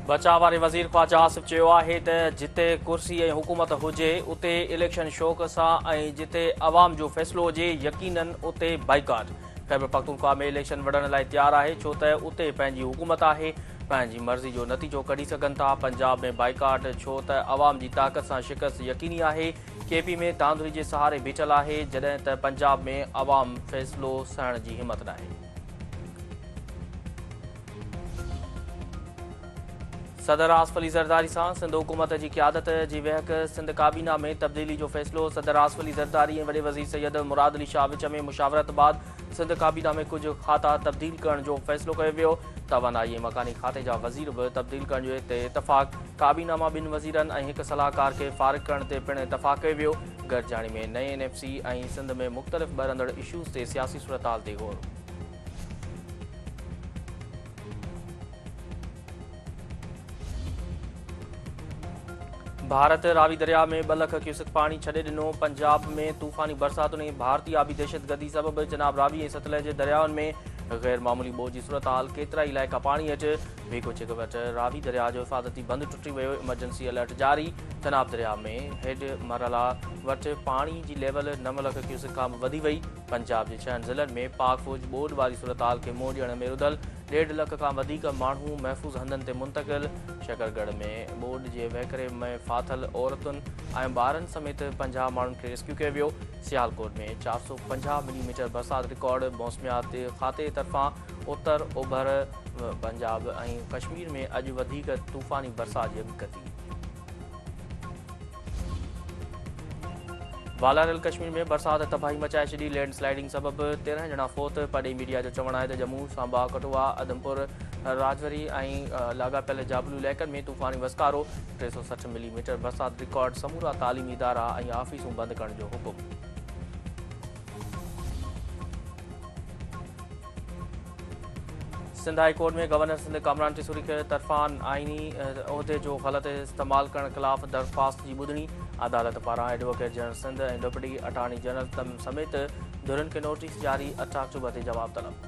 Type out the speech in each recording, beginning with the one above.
बचाव वारे वज़ीर ख़्वाजा आसिफ़ चयो आहे त जिते कुर्सी ऐं हुकूमत हुजे उते इलेक्शन शौक़ सां ऐं जिते अवाम जो फ़ैसिलो हुजे यकीनन उते बाइकाट। ख़ैबर पख्तूनख्वा में इलेक्शन वड़ण लाइ तयारु आहे छो त उते पंहिंजी हुकूमत आहे, पंहिंजी मर्ज़ी जो नतीजो कढी सघनि था। पंजाब में बाइकाट छो त अवाम जी ताक़त सां शिकस्त यकीनी आहे। केपी में धांधली जे सहारे बीठल आहे जॾहिं त पंजाब में अवाम फ़ैसिलो सहण जी हिमत नाहे। सदर आसिफ अली ज़रदारी सां सिंध हुकूमत जी क़यादत जी वहक सिंध काबीना में तब्दीली जो फ़ैसिलो। सदर आसिफ अली ज़रदारी ऐं वॾे वज़ीर सैयद मुराद अली शाह विच में मुशावरत बाद सिंध काबीना में कुझु खाता तब्दील करण जो फ़ैसिलो कयो वियो। तवानाई ऐं मकानी खाते जा वज़ीर बि तब्दील करण ते इतफ़ाक़। काबीना मां ॿिनि वज़ीरनि ऐं हिकु सलाहकार खे फ़ारिग़ करण ते पिणु इतफ़ाक़ कयो वियो। गॾिजाणी में नए NFC ऐं सिंध में मुख़्तलिफ़ ॿरंदड़ इशूज़ ते सियासी सूरतहाल ते ग़ौर। भारत रावी दरिया में 2 लख क्यूसेक पानी छॾे ॾिनो। पंजाब में तूफ़ानी बरसातुनि ऐं भारतीय आबी दहशतगर्दी सबबि जनाब रावी ऐं सतलज जे दरियाउनि में गैर मामूली ॿोड़ जी सूरतहाल। केतिरा ई इलाइक़ा पाणी हेठि। भीगो छिक वटि रावी दरिया जो हिफ़ाज़ती बंदि टुटी वियो। इमरजेंसी अलर्ट जारी। चनाब दरिया में हेड मरहला वटि पाणी जी लेवल 9 लख क्यूसेक खां बि वधी वई। पंजाब जे 6 ज़िलनि में पाक फ़ौज ॿोड़ वारी सूरतहाल खे मुंहुं ॾियण में रुधल। 1.5 लख खां वधीक माण्हू महफ़ूज़ हंधनि ते मुंतक़िल। शकरगढ़ में ॿोड़ जे वहकिरे में फाथल औरतुनि ऐं ॿारनि समेत 50 माण्हुनि खे रेस्क्यू कयो वियो। सियालकोट में 450 मिलीमीटर बरसाति रिकॉर्ड। मौसमियात खाते तरफ़ां उत्तर ओभर पंजाब ऐं कश्मीर में अॼु वधीक तूफ़ानी बरसाति जी अॻकथी। वालारल कश्मीर में बरसाति तबाही मचाए छॾी। लैंडस्लाइडिंग सबबि 13 ॼणा फ़ौत। पड़े मीडिया जो चवणु आहे त जम्मू, सांबा, कठुआ, आदमपुर, राजौरी ऐं लाॻापियल जाबलू इलाइक़नि में तूफ़ानी वसकारो। 360 मिलीमीटर बरसाति रिकॉर्ड। समूरा तालीमी इदारा ऐं आफ़ीसूं बंदि करण जो हुकुम। सिंध हाई कोर्ट में गवर्नर सिंध कामरान टिसूरी खे तरफ़ां आइनी उहिदे जो ग़लत इस्तेमाल करण ख़िलाफ़ दरख़्वास्त जी ॿुधणी। अदालत पारां एडवोकेट जनरल सिंध ऐं डिप्टी अटॉर्नी जनरल समेत धुरियुनि खे नोटिस जारी। 8 अक्टूबर ते जवाब तलब।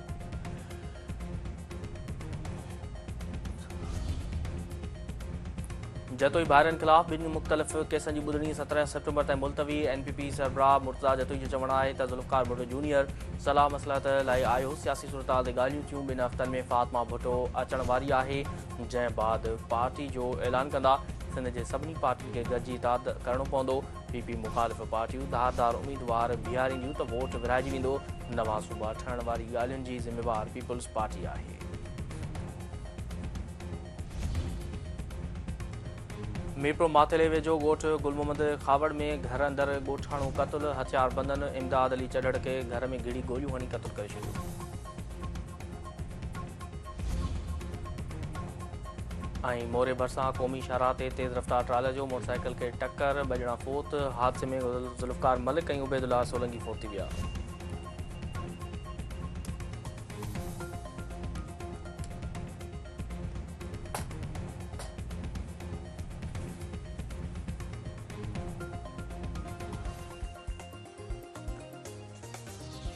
जतोई भाइरनि ख़िलाफ़ ॿिनि मुख़्तलिफ़ केसनि जी ॿुधणी 17 सेप्टेम्बर ताईं मुलतवी। NPP सरबराह मुर्तज़ा जतोई जो चवणु आहे त ज़ुल्फ़कार भुट्टो जूनियर सलाह मसलहत लाइ आयो। सियासी सूरतहाल ते ॻाल्हियूं थियूं। 2 हफ़्तनि में फ़ातिमा भुट्टो अचण वारी आहे, जंहिं बाद पार्टी जो ऐलान कंदा। सिंध जे सभिनी पार्टियुनि खे गॾिजी इताद करणो पवंदो। PP मुख़ालिफ़ पार्टियूं धारदार उम्मीदवार बीहारींदियूं त वोट विरहाइजी वेंदो। नवां सूबा ठहण वारी ॻाल्हियुनि जी ज़िम्मेवार पीपुल्स पार्टी आहे। मीरपुर माथेले वेझो ॻोठु गुलमोहम्मद खावड़ में घर अंदरि ॻोठाणो क़तलु। हथियार बंदन। इमदाद अली चढ़ड़ खे घर में घिड़ी गोलियूं हणी क़तलु करे छॾियो। ऐं मोरे भरिसां क़ौमी शाहराह ते तेज़ रफ़्तार ट्राले जो मोटरसाइकिल खे टक्कर। 2 ॼणा फ़ौत। हादसे में ज़ुल्फ़कार मलिक ऐं उबैदुल्लाह सोलंकी फ़ौत थी विया।